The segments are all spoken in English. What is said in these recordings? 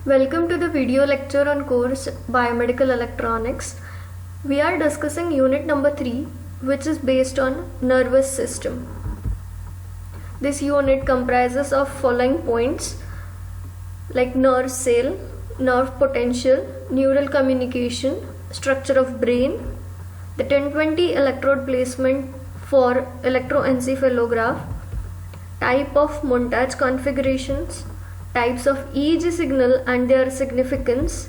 Welcome to the video lecture on course Biomedical Electronics. We are discussing unit number 3, which is based on nervous system. This unit comprises of following points like nerve cell, nerve potential, neural communication, structure of brain, the 1020 electrode placement for electroencephalograph, type of montage configurations, types of EEG signal and their significance,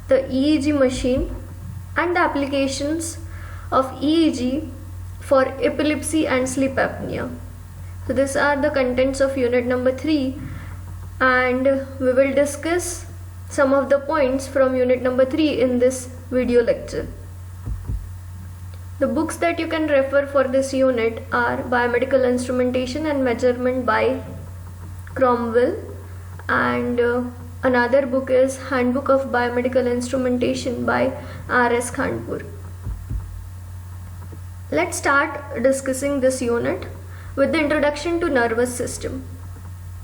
the EEG machine, and the applications of EEG for epilepsy and sleep apnea. So these are the contents of unit number 3, and we will discuss some of the points from unit number 3 in this video lecture. The books that you can refer for this unit are Biomedical Instrumentation and Measurement by Cromwell, and another book is Handbook of Biomedical Instrumentation by R.S. Khanpur. Let's start discussing this unit with the introduction to nervous system.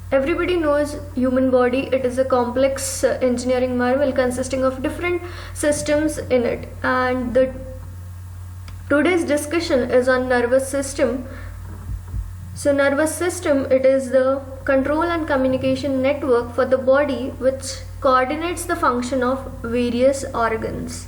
Everybody knows human body. It is a complex engineering marvel consisting of different systems in it, and today's discussion is on nervous system. So nervous system, it is the control and communication network for the body which coordinates the function of various organs.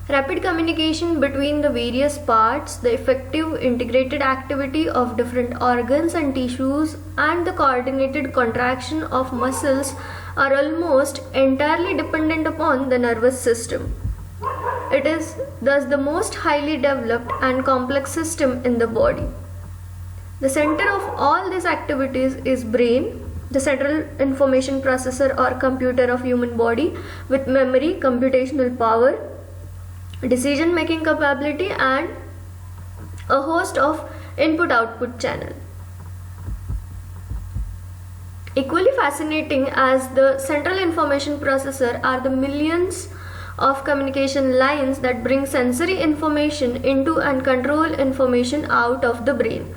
Rapid communication between the various parts, the effective integrated activity of different organs and tissues, and the coordinated contraction of muscles are almost entirely dependent upon the nervous system. It is thus the most highly developed and complex system in the body. The center of all these activities is brain, the central information processor or computer of human body, with memory, computational power, decision making capability, and a host of input-output channel. Equally fascinating as the central information processor are the millions of communication lines that bring sensory information into and control information out of the brain.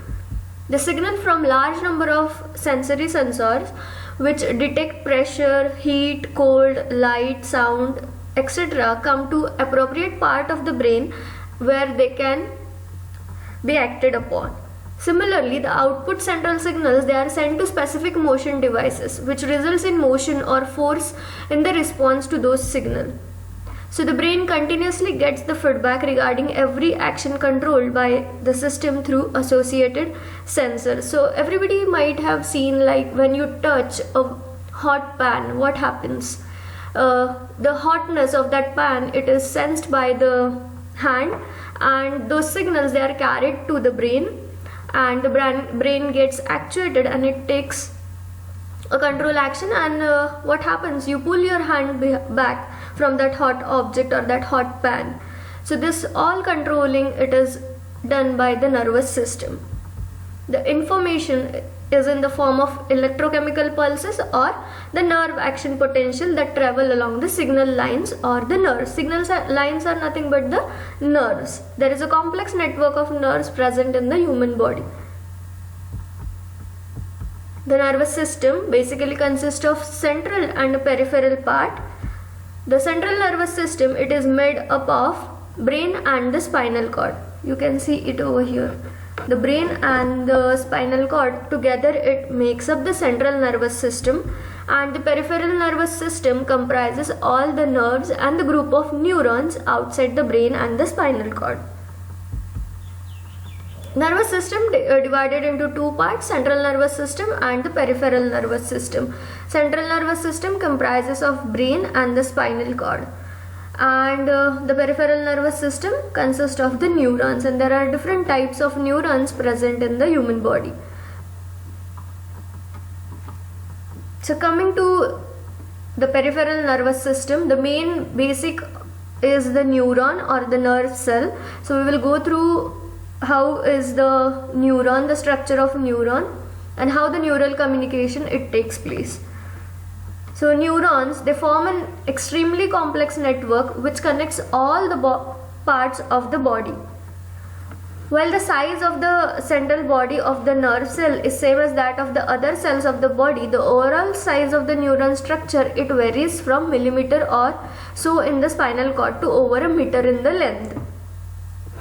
The signal from large number of sensory sensors which detect pressure, heat, cold, light, sound, etc. come to appropriate part of the brain where they can be acted upon. Similarly, the output central signals, they are sent to specific motion devices which results in motion or force in the response to those signals. So the brain continuously gets the feedback regarding every action controlled by the system through associated sensors. So everybody might have seen, like when you touch a hot pan, what happens? The hotness of that pan, it is sensed by the hand, and those signals, they are carried to the brain, and the brain gets actuated and it takes a control action, and what happens? You pull your hand back from that hot object or that hot pan. So this all controlling, it is done by the nervous system. The information is in the form of electrochemical pulses or the nerve action potential that travel along the signal lines or the nerves. Lines are nothing but the nerves. There is a complex network of nerves present in the human body. The nervous system basically consists of central and peripheral part. The central nervous system, it is made up of brain and the spinal cord. You can see it over here. The brain and the spinal cord together, it makes up the central nervous system, and the peripheral nervous system comprises all the nerves and the group of neurons outside the brain and the spinal cord. Nervous system divided into two parts, central nervous system and the peripheral nervous system. Central nervous system comprises of brain and the spinal cord, and the peripheral nervous system consists of the neurons, and there are different types of neurons present in the human body. So coming to the peripheral nervous system, the main basic is the neuron or the nerve cell. So we will go through how is the neuron, the structure of neuron, and how the neural communication it takes place. So neurons, they form an extremely complex network which connects all the parts of the body. While the size of the central body of the nerve cell is same as that of the other cells of the body, the overall size of the neuron structure, it varies from millimeter or so in the spinal cord to over a meter in the length.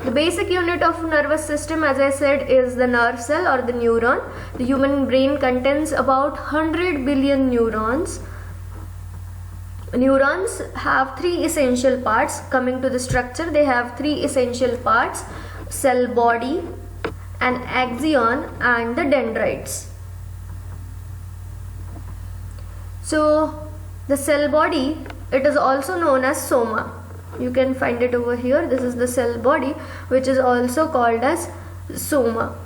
The basic unit of nervous system, as I said, is the nerve cell or the neuron. The human brain contains about 100 billion neurons. Neurons have three essential parts. Coming to the structure, they have three essential parts: cell body, an axon, and the dendrites. So the cell body, it is also known as soma. You can find it over here. This is the cell body, which is also called as soma.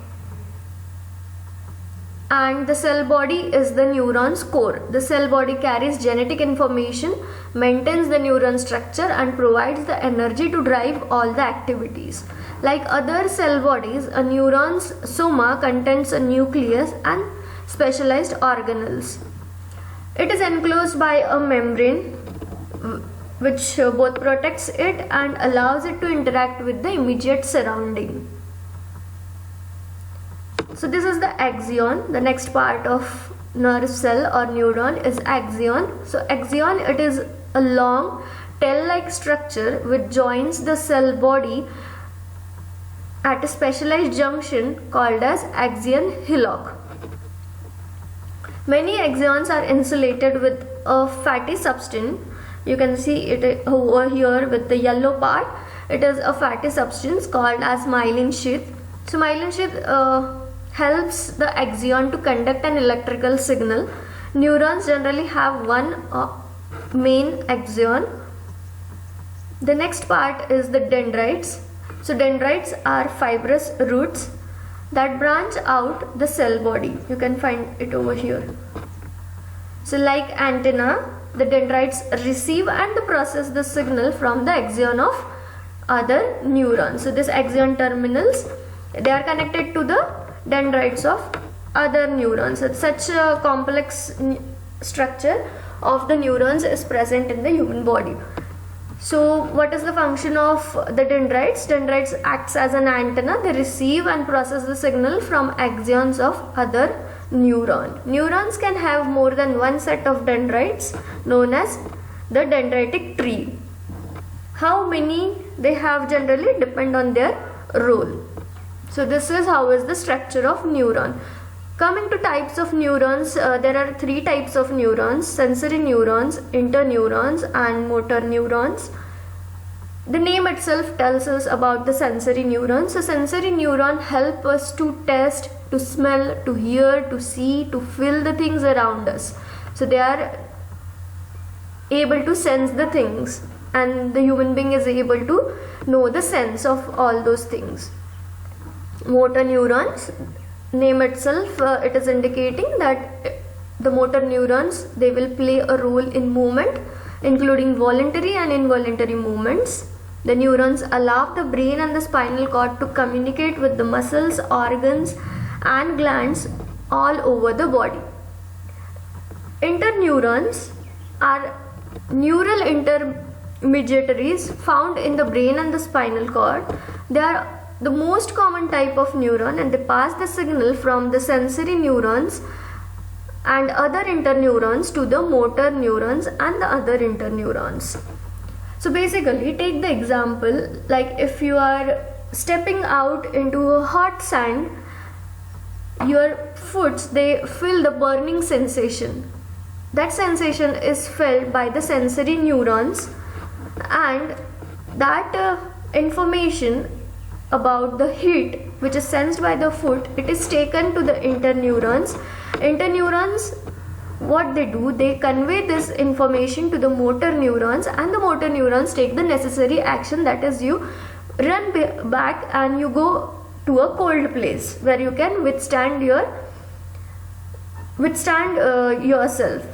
And the cell body is the neuron's core. The cell body carries genetic information, maintains the neuron structure, and provides the energy to drive all the activities. Like other cell bodies, a neuron's soma contains a nucleus and specialized organelles. It is enclosed by a membrane which both protects it and allows it to interact with the immediate surrounding. So this is the axon. The next part of nerve cell or neuron is axon. So axon, it is a long tail-like structure which joins the cell body at a specialized junction called as axion hillock. Many axons are insulated with a fatty substance. You can see it over here with the yellow part. It is a fatty substance called as myelin sheath. So myelin sheath helps the axon to conduct an electrical signal. Neurons generally have one main axon. The next part is the dendrites. So dendrites are fibrous roots that branch out the cell body. You can find it over here. So like antenna, the dendrites receive and process the signal from the axon of other neurons. So this axon terminals, they are connected to the dendrites of other neurons. So such a complex structure of the neurons is present in the human body. So what is the function of the dendrites? Dendrites acts as an antenna. They receive and process the signal from axons of other neuron. Neurons can have more than one set of dendrites known as the dendritic tree. How many they have generally depend on their role. So this is how is the structure of neuron. Coming to types of neurons, there are three types of neurons: sensory neurons, interneurons, and motor neurons. The name itself tells us about the sensory neurons. So sensory neurons help us to taste, to smell, to hear, to see, to feel the things around us. So they are able to sense the things, and the human being is able to know the sense of all those things. Motor neurons, name itself, it is indicating that the motor neurons, they will play a role in movement, including voluntary and involuntary movements. The neurons allow the brain and the spinal cord to communicate with the muscles, organs, and glands all over the body. Interneurons are neural intermediaries found in the brain and the spinal cord. They are the most common type of neuron, and they pass the signal from the sensory neurons and other interneurons to the motor neurons and the other interneurons. So basically, take the example, like if you are stepping out into a hot sand, your foots, they feel the burning sensation. That sensation is felt by the sensory neurons, and that information about the heat which is sensed by the foot, it is taken to the interneurons. Interneurons, what they do, they convey this information to the motor neurons, and the motor neurons take the necessary action, that is you run back and you go to a cold place where you can withstand yourself.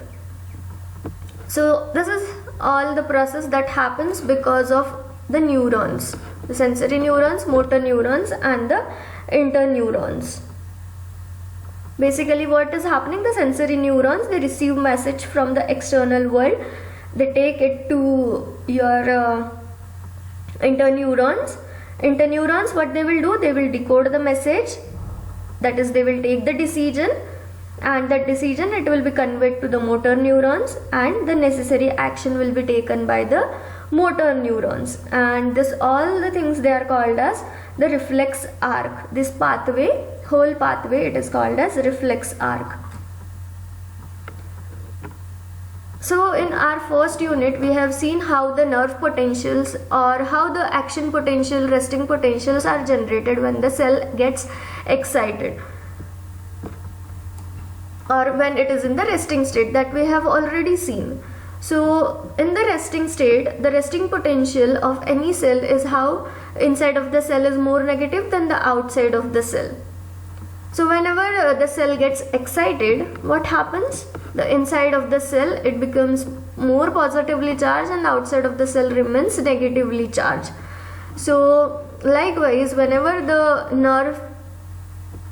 So this is all the process that happens because of the neurons, the sensory neurons, motor neurons, and the interneurons. Basically what is happening, the sensory neurons, they receive message from the external world, they take it to your interneurons, Interneurons, what they will do, they will decode the message, that is they will take the decision, and that decision it will be conveyed to the motor neurons, and the necessary action will be taken by the motor neurons. And this all the things they are called as the reflex arc. This pathway, whole pathway, it is called as reflex arc. So in our first unit we have seen how the nerve potentials or how the action potential, resting potentials are generated when the cell gets excited or when it is in the resting state, that we have already seen. So in the resting state, the resting potential of any cell is how inside of the cell is more negative than the outside of the cell. So whenever the cell gets excited, what happens? The inside of the cell it becomes more positively charged and outside of the cell remains negatively charged. So likewise, whenever the nerve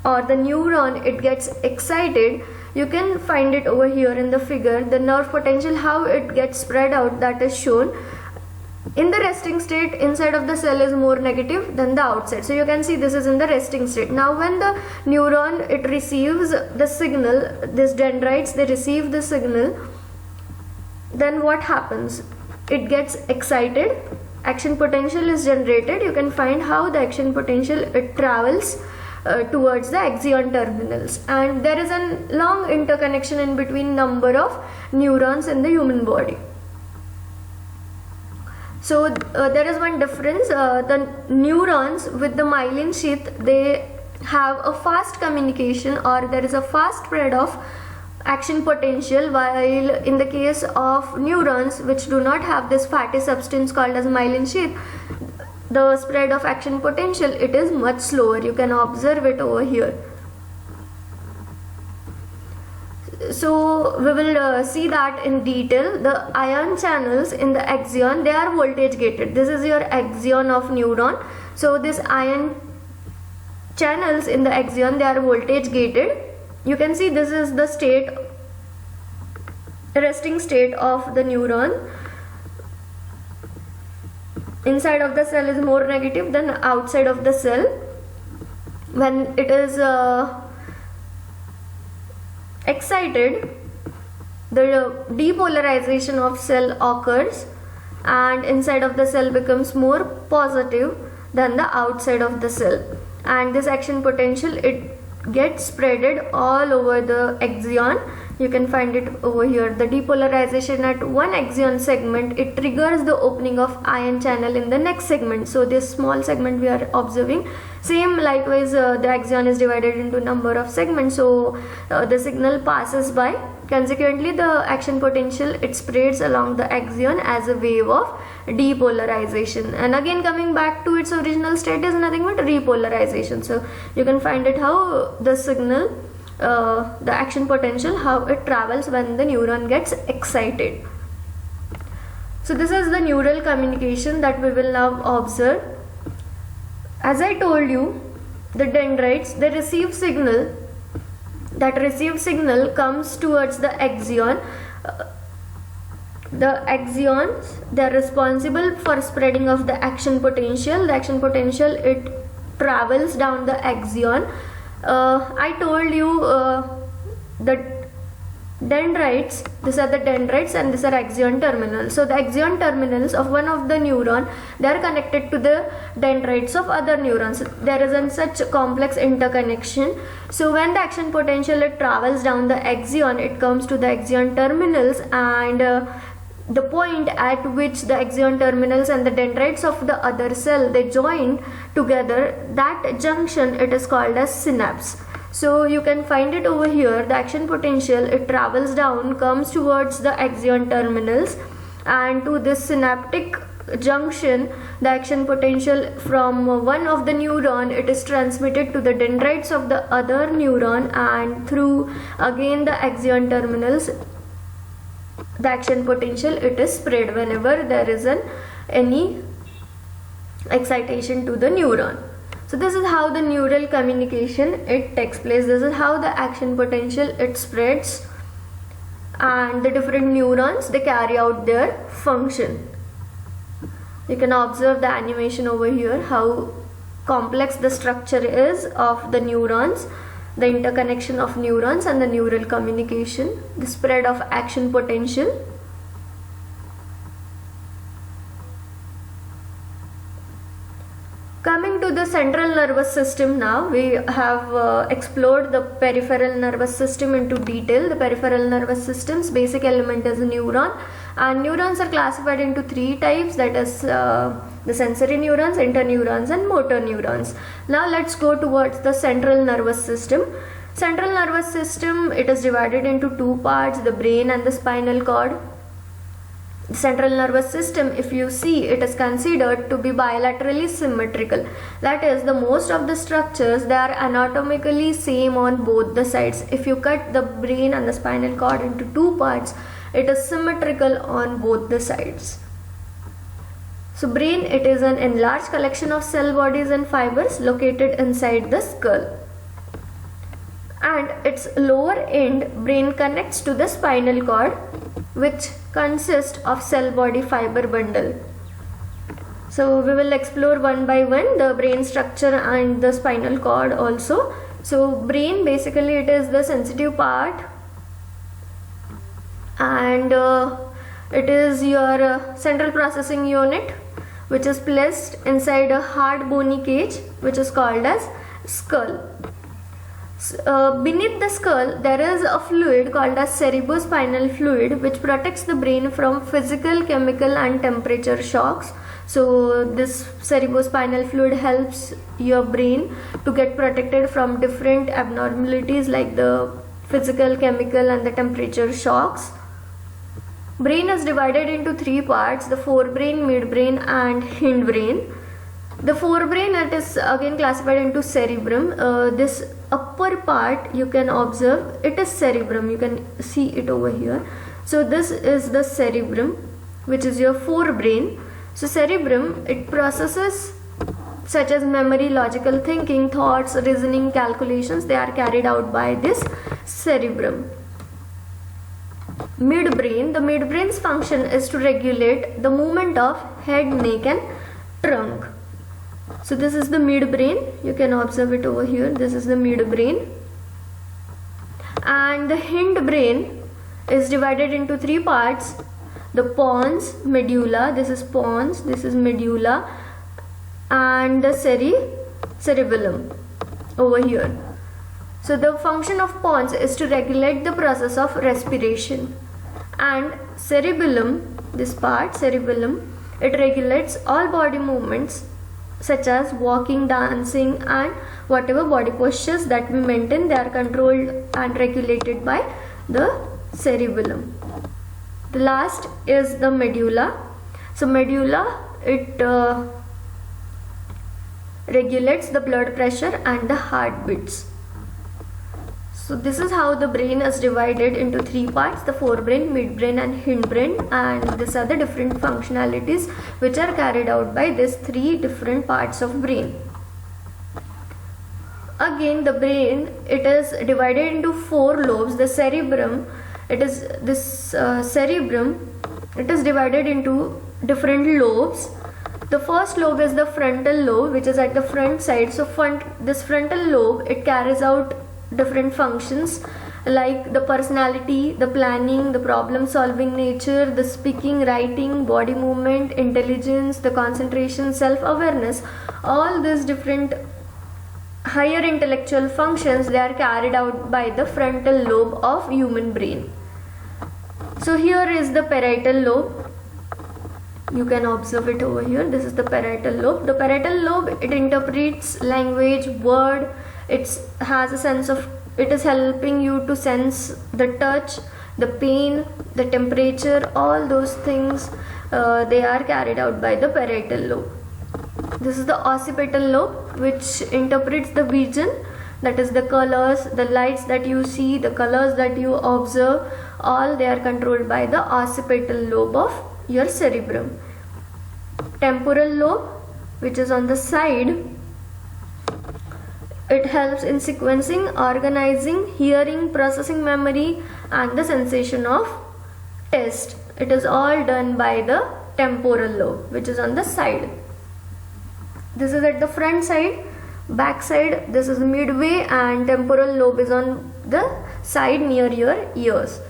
or the neuron it gets excited, you can find it over here in the figure. The nerve potential, how it gets spread out, that is shown. In the resting state, inside of the cell is more negative than the outside. So you can see this is in the resting state. Now when the neuron it receives the signal, these dendrites they receive the signal, then what happens? It gets excited, action potential is generated. You can find how the action potential it travels towards the axon terminals, and there is a long interconnection in between number of neurons in the human body. So there is one difference. The neurons with the myelin sheath, they have a fast communication, or there is a fast spread of action potential, while in the case of neurons which do not have this fatty substance called as myelin sheath, the spread of action potential it is much slower. You can observe it over here. So we will see that in detail. The ion channels in the axon, they are voltage gated. This is your axon of neuron. So this ion channels in the axon, they are voltage gated. You can see this is the state, resting state of the neuron. Inside of the cell is more negative than outside of the cell. When it is excited, the depolarization of cell occurs and inside of the cell becomes more positive than the outside of the cell, and this action potential it gets spreaded all over the axon. You can find it over here. The depolarization at one axon segment, it triggers the opening of ion channel in the next segment. So this small segment we are observing, same likewise the axon is divided into number of segments. So the signal passes by, consequently the action potential it spreads along the axon as a wave of depolarization, and again coming back to its original state is nothing but repolarization. So you can find it how the signal, the action potential, how it travels when the neuron gets excited. So this is the neural communication that we will now observe. As I told you, the dendrites they receive signal. That received signal comes towards the axon. The axons, they are responsible for spreading of the action potential. The action potential it travels down the axon. I told you the dendrites, these are the dendrites and these are axon terminals. So the axon terminals of one of the neuron, they are connected to the dendrites of other neurons. There is a such complex interconnection. So when the action potential it travels down the axon, it comes to the axon terminals, and the point at which the axon terminals and the dendrites of the other cell they join together, that junction it is called as synapse. So you can find it over here. The action potential it travels down, comes towards the axon terminals, and to this synaptic junction the action potential from one of the neuron it is transmitted to the dendrites of the other neuron, and through again the axon terminals the action potential it is spread whenever there is any excitation to the neuron. So this is how the neural communication it takes place. This is how the action potential it spreads, and the different neurons they carry out their function. You can observe the animation over here, how complex the structure is of the neurons, the interconnection of neurons and the neural communication, the spread of action potential. Coming to the central nervous system now, we have explored the peripheral nervous system into detail. The peripheral nervous system's basic element is a neuron, and neurons are classified into three types, that is the sensory neurons, interneurons and motor neurons. Now let's go towards the central nervous system. Central nervous system, it is divided into two parts, the brain and the spinal cord. The central nervous system, if you see, it is considered to be bilaterally symmetrical. That is, the most of the structures, they are anatomically same on both the sides. If you cut the brain and the spinal cord into two parts, it is symmetrical on both the sides. So brain, it is an enlarged collection of cell bodies and fibers located inside the skull. And its lower end, brain connects to the spinal cord, which consists of cell body fiber bundle. So we will explore one by one the brain structure and the spinal cord also. So brain, basically it is the sensitive part, and it is your central processing unit, which is placed inside a hard bony cage which is called as skull. Beneath the skull, there is a fluid called as cerebrospinal fluid, which protects the brain from physical, chemical and temperature shocks. So this cerebrospinal fluid helps your brain to get protected from different abnormalities like the physical, chemical and the temperature shocks. Brain is divided into three parts, the forebrain, midbrain and hindbrain. The forebrain, it is again classified into cerebrum. This upper part you can observe, it is cerebrum, you can see it over here. So this is the cerebrum, which is your forebrain. So cerebrum, it processes such as memory, logical thinking, thoughts, reasoning, calculations, they are carried out by this cerebrum. Midbrain, the midbrain's function is to regulate the movement of head, neck and trunk. So this is the midbrain, you can observe it over here, this is the midbrain. And the hindbrain is divided into three parts, the pons, medulla, this is pons, this is medulla, and the cerebellum over here. So the function of pons is to regulate the process of respiration, and cerebellum, this part, cerebellum, it regulates all body movements such as walking, dancing and whatever body postures that we maintain, they are controlled and regulated by the cerebellum. The last is the medulla. So medulla, it regulates the blood pressure and the heartbeats. So this is how the brain is divided into three parts, the forebrain, midbrain and hindbrain, and these are the different functionalities which are carried out by these three different parts of brain. Again, the brain, it is divided into four lobes. The cerebrum, it is this cerebrum, it is divided into different lobes. The first lobe is the frontal lobe, which is at the front side. So this frontal lobe, it carries out different functions like the personality, the planning, the problem solving nature, the speaking, writing, body movement, intelligence, the concentration, self-awareness. All these different higher intellectual functions, they are carried out by the frontal lobe of human brain. So here is the parietal lobe, you can observe it over here, this is the parietal lobe. The parietal lobe, it interprets language, word, it has a sense of, it is helping you to sense the touch, the pain, the temperature, all those things, they are carried out by the parietal lobe. This is the occipital lobe, which interprets the vision, that is the colors, the lights that you see, the colors that you observe, all they are controlled by the occipital lobe of your cerebrum. Temporal lobe, which is on the side, it helps in sequencing, organizing, hearing, processing memory and the sensation of taste. It is all done by the temporal lobe, which is on the side. This is at the front side, back side this is midway, and temporal lobe is on the side near your ears.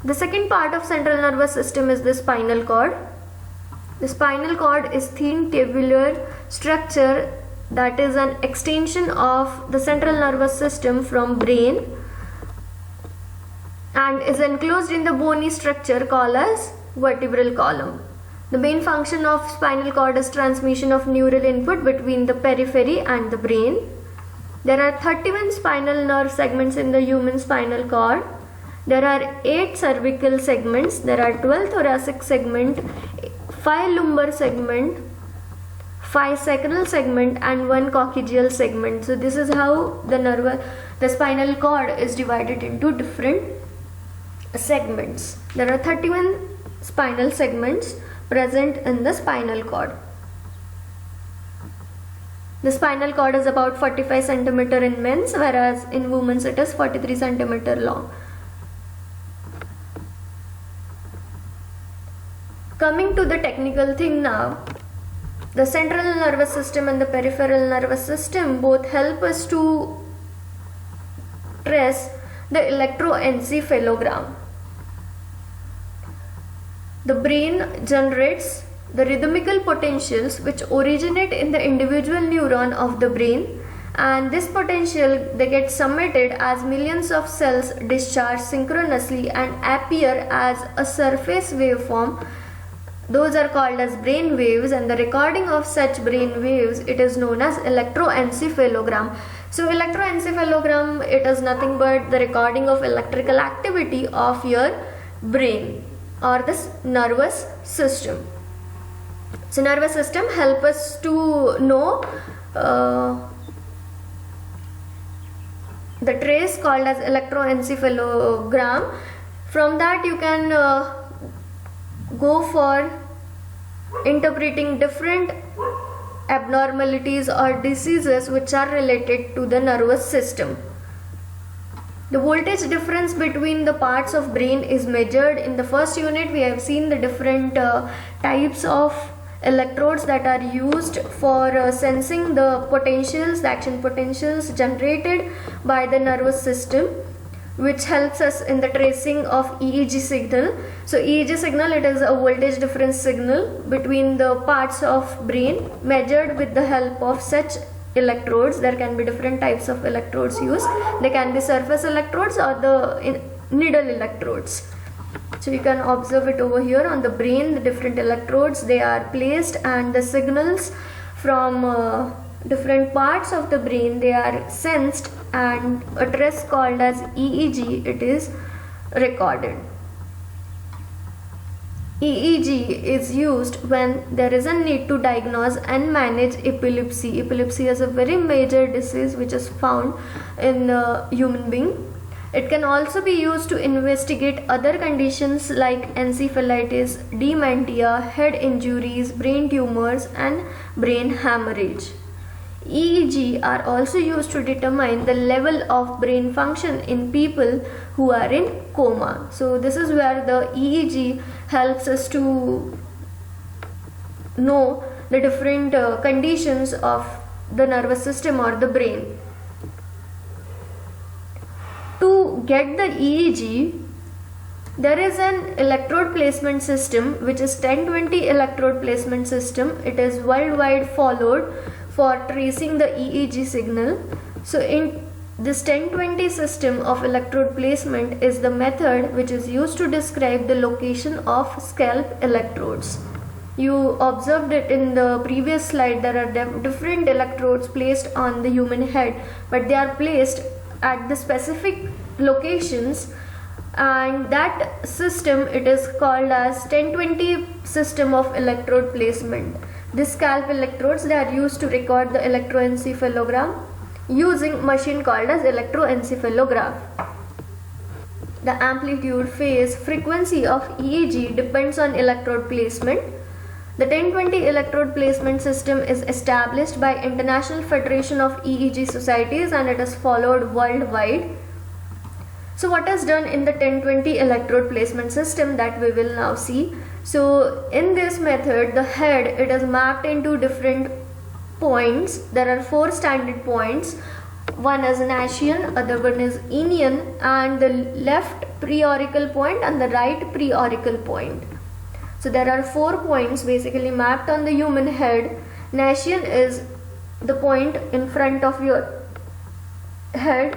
The second part of central nervous system is the spinal cord. The spinal cord is thin tubular structure that is an extension of the central nervous system from brain and is enclosed in the bony structure called as vertebral column. The main function of spinal cord is transmission of neural input between the periphery and the brain. There are 31 spinal nerve segments in the human spinal cord. There are 8 cervical segments, there are 12 thoracic segment, 5 lumbar segment, 5 sacral segment and 1 coccygeal segment. So this is how the spinal cord is divided into different segments. There are 31 spinal segments present in the spinal cord. The spinal cord is about 45 cm in men's, whereas in women's it is 43 cm long. Coming to the technical thing now, the central nervous system and the peripheral nervous system both help us to trace the electroencephalogram. The brain generates the rhythmical potentials which originate in the individual neuron of the brain, and this potential they get summated as millions of cells discharge synchronously and appear as a surface waveform. Those are called as brain waves, and the recording of such brain waves, it is known as electroencephalogram. So electroencephalogram, it is nothing but the recording of electrical activity of your brain or this nervous system. So nervous system help us to know the trace called as electroencephalogram. From that you can go for interpreting different abnormalities or diseases which are related to the nervous system. The voltage difference between the parts of brain is measured. In the first unit we have seen the different types of electrodes that are used for sensing the potentials, the action potentials generated by the nervous system, which helps us in the tracing of EEG signal. So EEG signal, it is a voltage difference signal between the parts of brain measured with the help of such electrodes. There can be different types of electrodes used. They can be surface electrodes or the needle electrodes. So you can observe it over here on the brain, the different electrodes they are placed, and the signals from different parts of the brain they are sensed, and a trace called as EEG it is recorded. EEG is used when there is a need to diagnose and manage epilepsy. Epilepsy is a very major disease which is found in the human being. It can also be used to investigate other conditions like encephalitis, dementia, head injuries, brain tumors and brain hemorrhage. EEG are also used to determine the level of brain function in people who are in coma. So this is where the EEG helps us to know the different conditions of the nervous system or the brain. To get the EEG, there is an electrode placement system which is 1020 electrode placement system. It is worldwide followed for tracing the EEG signal. So in this 1020 system of electrode placement is the method which is used to describe the location of scalp electrodes. You observed it in the previous slide. There are different electrodes placed on the human head, but they are placed at the specific locations, and that system it is called as 1020 system of electrode placement. These scalp electrodes they are used to record the electroencephalogram using machine called as electroencephalograph. The amplitude, phase, frequency of EEG depends on electrode placement. The 1020 electrode placement system is established by International Federation of EEG Societies and it is followed worldwide. So what is done in the 1020 electrode placement system that we will now see. So in this method, the head, it is mapped into different points. There are 4 standard points. One is Nash-ion, other one is Inion, and the left preauricle point and the right preauricle point. So there are 4 points basically mapped on the human head. Nash-ion is the point in front of your head.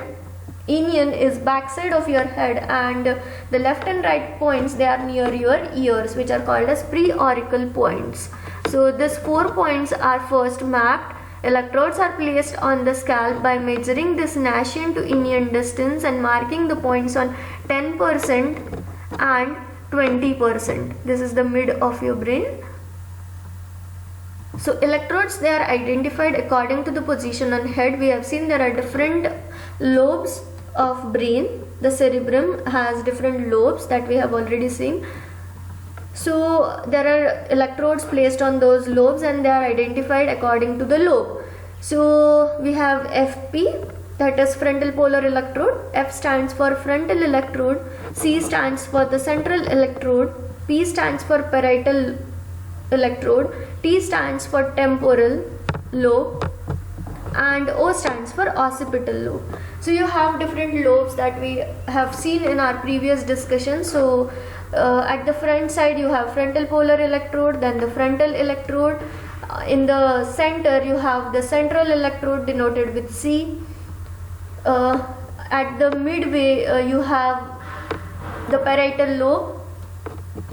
Inion is backside of your head, and the left and right points, they are near your ears, which are called as preauricle points. So these 4 points are first mapped. Electrodes are placed on the scalp by measuring this Nash-ion to Inion distance and marking the points on 10% and 20%. This is the mid of your brain. So electrodes, they are identified according to the position on head. We have seen there are different lobes of brain. The cerebrum has different lobes that we have already seen. So there are electrodes placed on those lobes and they are identified according to the lobe. So we have FP, that is frontal polar electrode. F stands for frontal electrode. C stands for the central electrode. P stands for parietal electrode. T stands for temporal lobe, and O stands for occipital lobe. So you have different lobes that we have seen in our previous discussion. So at the front side you have frontal polar electrode, then the frontal electrode. In the center you have the central electrode denoted with C. At the midway you have the parietal lobe.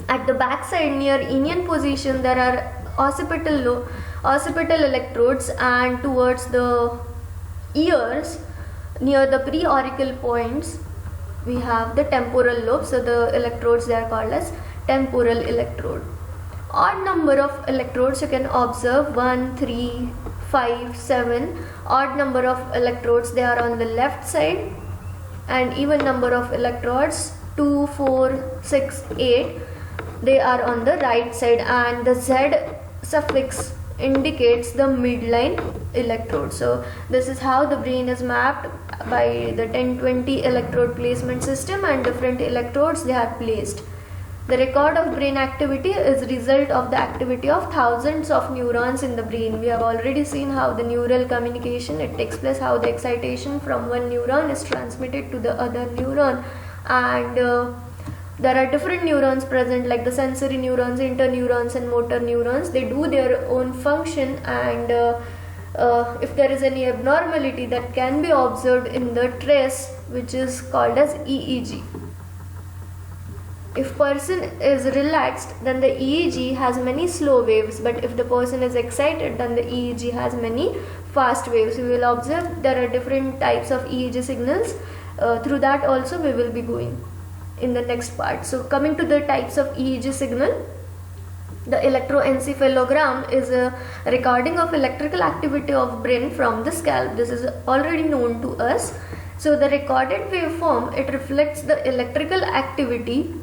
At the back side near Inion position there are occipital electrodes, and towards the ears near the preauricle points we have the temporal lobe. So the electrodes, they are called as temporal electrode. Odd number of electrodes you can observe: 1, 3, 5, 7. Odd number of electrodes, they are on the left side, and even number of electrodes 2, 4, 6, 8, they are on the right side, and the Z suffix indicates the midline electrode. So this is how the brain is mapped by the 1020 electrode placement system, and different electrodes they are placed. The record of brain activity is result of the activity of thousands of neurons in the brain. We have already seen how the neural communication, it takes place, how the excitation from one neuron is transmitted to the other neuron, and there are different neurons present, like the sensory neurons, interneurons and motor neurons. They do their own function, and if there is any abnormality, that can be observed in the trace, which is called as EEG. If person is relaxed, then the EEG has many slow waves, but if the person is excited, then the EEG has many fast waves. We will observe there are different types of EEG signals. Through that also we will be going in the next part. So coming to the types of EEG signal, the electroencephalogram is a recording of electrical activity of brain from the scalp. This is already known to us. So the recorded waveform, it reflects the electrical activity.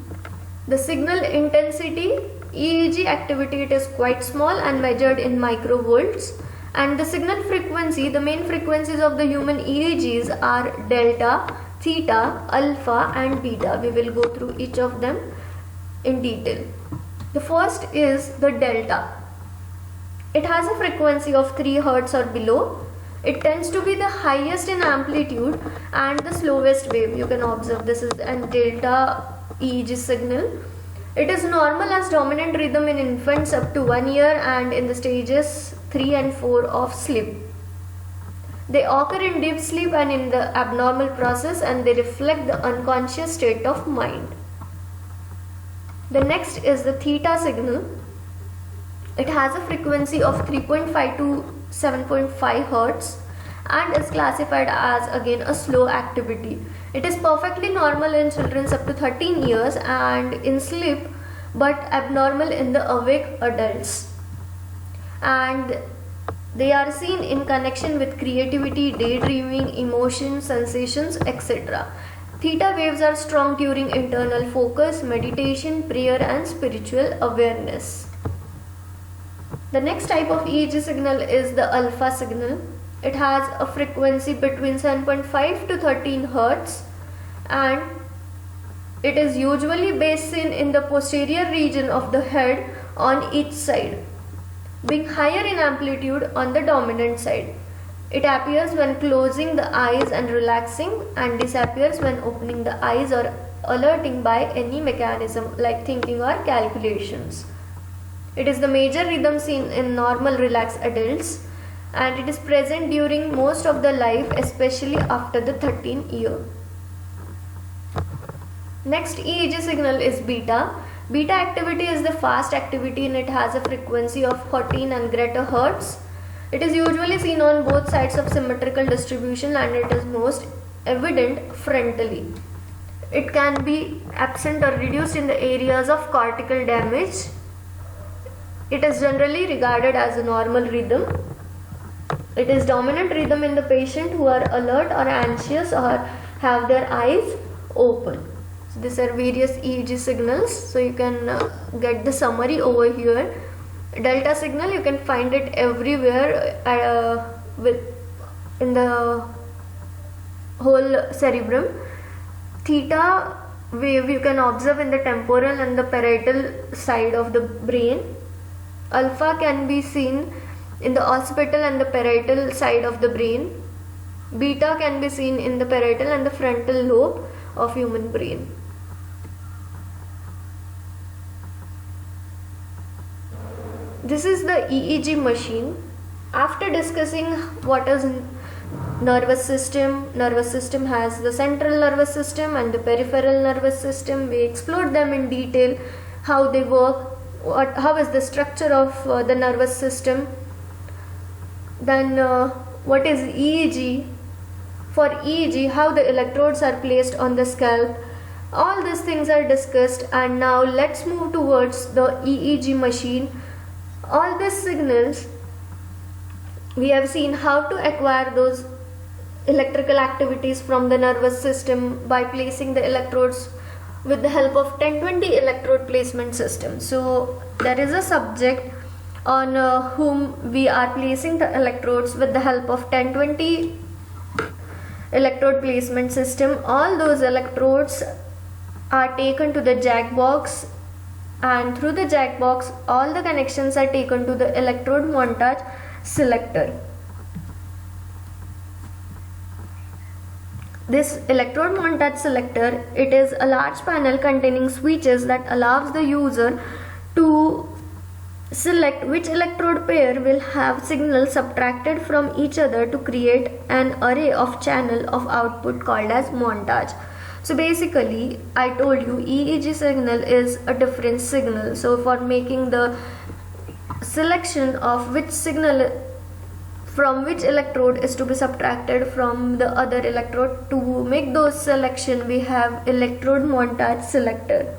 The signal intensity, EEG activity, it is quite small and measured in microvolts. And the signal frequency, the main frequencies of the human EEGs are delta, theta, alpha and beta. We will go through each of them in detail. The first is the delta. It has a frequency of 3 Hz or below. It tends to be the highest in amplitude and the slowest wave. You can observe this is a delta EEG signal. It is normal as dominant rhythm in infants up to 1 year and in the stages 3 and 4 of sleep. They occur in deep sleep and in the abnormal process, and they reflect the unconscious state of mind. The next is the theta signal. It has a frequency of 3.5 to 7.5 Hz and is classified as again a slow activity. It is perfectly normal in children up to 13 years and in sleep, but abnormal in the awake adults. And they are seen in connection with creativity, daydreaming, emotions, sensations, etc. Theta waves are strong during internal focus, meditation, prayer and spiritual awareness. The next type of EEG signal is the alpha signal. It has a frequency between 7.5 to 13 Hz and it is usually based in the posterior region of the head on each side, being higher in amplitude on the dominant side. It appears when closing the eyes and relaxing, and disappears when opening the eyes or alerting by any mechanism like thinking or calculations. It is the major rhythm seen in normal relaxed adults, and it is present during most of the life, especially after the 13th year. Next EEG signal is beta. Beta activity is the fast activity and it has a frequency of 14 and greater hertz. It is usually seen on both sides of symmetrical distribution and it is most evident frontally. It can be absent or reduced in the areas of cortical damage. It is generally regarded as a normal rhythm. It is dominant rhythm in the patient who are alert or anxious or have their eyes open. So these are various EEG signals. So you can get the summary over here. Delta signal, you can find it everywhere in the whole cerebrum. Theta wave you can observe in the temporal and the parietal side of the brain. Alpha can be seen in the occipital and the parietal side of the brain. Beta can be seen in the parietal and the frontal lobe of human brain. This is the EEG machine. After discussing what is nervous system has the central nervous system and the peripheral nervous system. We explored them in detail, how they work, how is the structure of the nervous system. Then what is EEG? For EEG, how the electrodes are placed on the scalp. All these things are discussed, and now let's move towards the EEG machine. All these signals, we have seen how to acquire those electrical activities from the nervous system by placing the electrodes with the help of 1020 electrode placement system. So there is a subject on whom we are placing the electrodes with the help of 1020 electrode placement system. All those electrodes are taken to the jack box, and through the jack box all the connections are taken to the electrode montage selector. This electrode montage selector, it is a large panel containing switches that allows the user to select which electrode pair will have signals subtracted from each other to create an array of channel of output called as montage. So basically I told you EEG signal is a difference signal. So for making the selection of which signal from which electrode is to be subtracted from the other electrode, to make those selection we have electrode montage selector.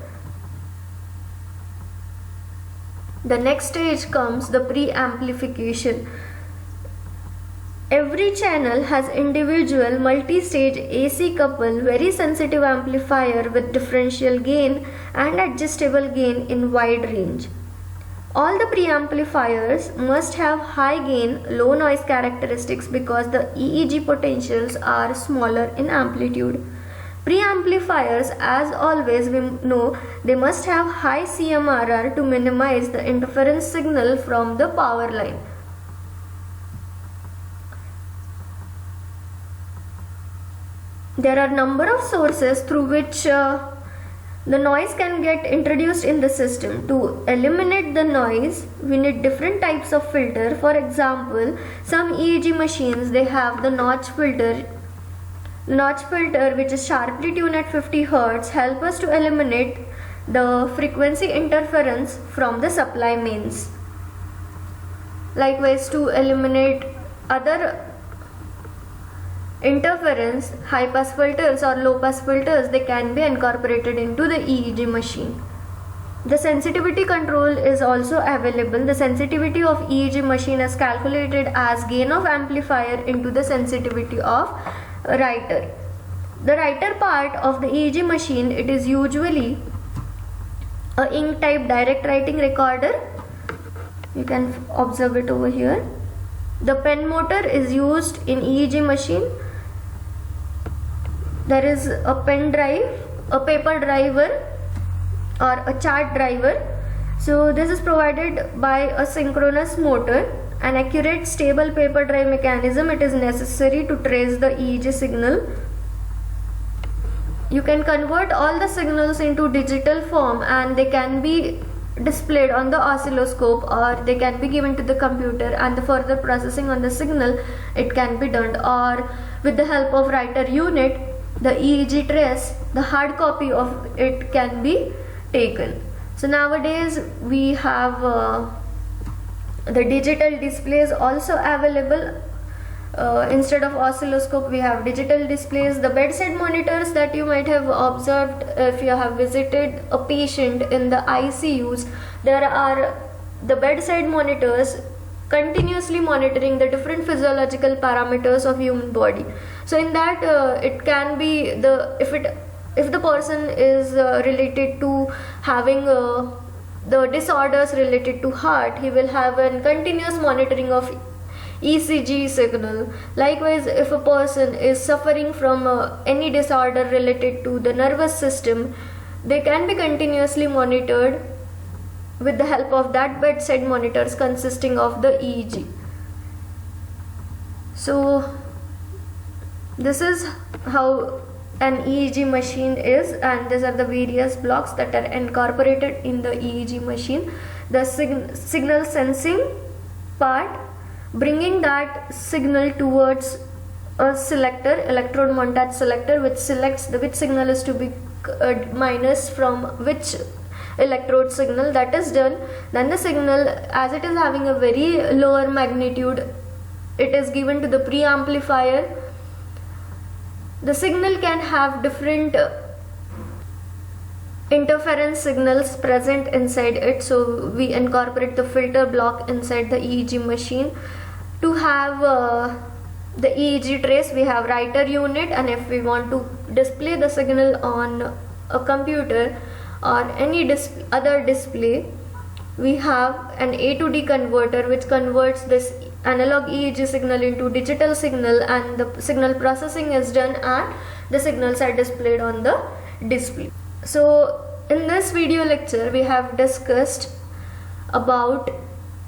The next stage comes the pre-amplification. Every channel has individual multi-stage AC couple very sensitive amplifier with differential gain and adjustable gain in wide range. All the preamplifiers must have high gain, low noise characteristics because the EEG potentials are smaller in amplitude. Preamplifiers, as always we know, they must have high CMRR to minimize the interference signal from the power line. There are number of sources through which the noise can get introduced in the system. To eliminate the noise, we need different types of filter. For example, some EEG machines, they have the notch filter. Notch filter, which is sharply tuned at 50 Hz, help us to eliminate the frequency interference from the supply mains. Likewise, to eliminate other interference, high pass filters or low pass filters, they can be incorporated into the EEG machine. The sensitivity control is also available. The sensitivity of EEG machine is calculated as gain of amplifier into the sensitivity of writer. The writer part of the EEG machine, it is usually a ink type direct writing recorder. You can observe it over here. The pen motor is used in EEG machine. there is a pen drive, a paper driver, or a chart driver. So this is provided by a synchronous motor. An accurate stable paper drive mechanism, it is necessary to trace the EEG signal. You can convert all the signals into digital form and they can be displayed on the oscilloscope, or they can be given to the computer and the further processing on the signal it can be done, or with the help of writer unit, the EEG trace, the hard copy of it can be taken. So nowadays we have the digital displays also available. Instead of oscilloscope, we have digital displays. The bedside monitors that you might have observed if you have visited a patient in the ICUs, there are the bedside monitors continuously monitoring the different physiological parameters of human body. So in that it can be if the person is related to having the disorders related to heart, he will have a continuous monitoring of ECG signal. Likewise, if a person is suffering from any disorder related to the nervous system, they can be continuously monitored with the help of that bedside monitors consisting of the EEG. So this is how an EEG machine is, and these are the various blocks that are incorporated in the EEG machine. The signal sensing part, bringing that signal towards a selector, electrode montage selector, which selects which signal is to be minus from which electrode signal. That is done. Then the signal, as it is having a very lower magnitude, it is given to the preamplifier. The signal can have different interference signals present inside it, so we incorporate the filter block inside the EEG machine. To have the EEG trace, we have writer unit, and if we want to display the signal on a computer or any other display, we have an A to D converter which converts this analog EEG signal into digital signal, and the signal processing is done and the signals are displayed on the display. So in this video lecture we have discussed about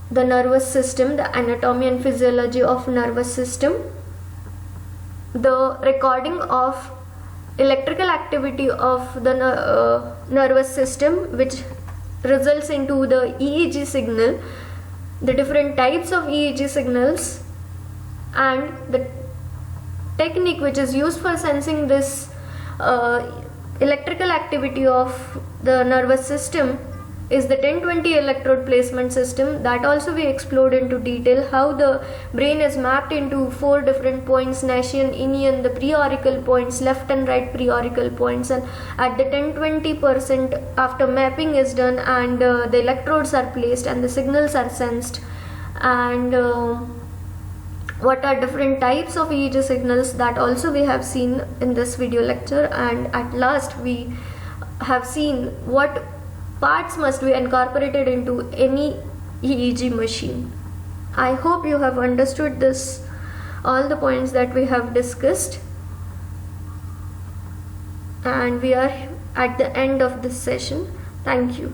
the nervous system, the anatomy and physiology of nervous system, the recording of electrical activity of the nervous system which results into the EEG signal, the different types of EEG signals, and the technique which is used for sensing this electrical activity of the nervous system is the 1020 electrode placement system. That also we explored into detail, how the brain is mapped into 4 different points: Nash-Yan, Yin-Yan, the preauricle points, left and right preauricle points, and at the 10-20% after mapping is done and the electrodes are placed and the signals are sensed, and what are different types of EEG signals, that also we have seen in this video lecture. And at last we have seen what parts must be incorporated into any EEG machine. I hope you have understood this, all the points that we have discussed, and we are at the end of this session. Thank you.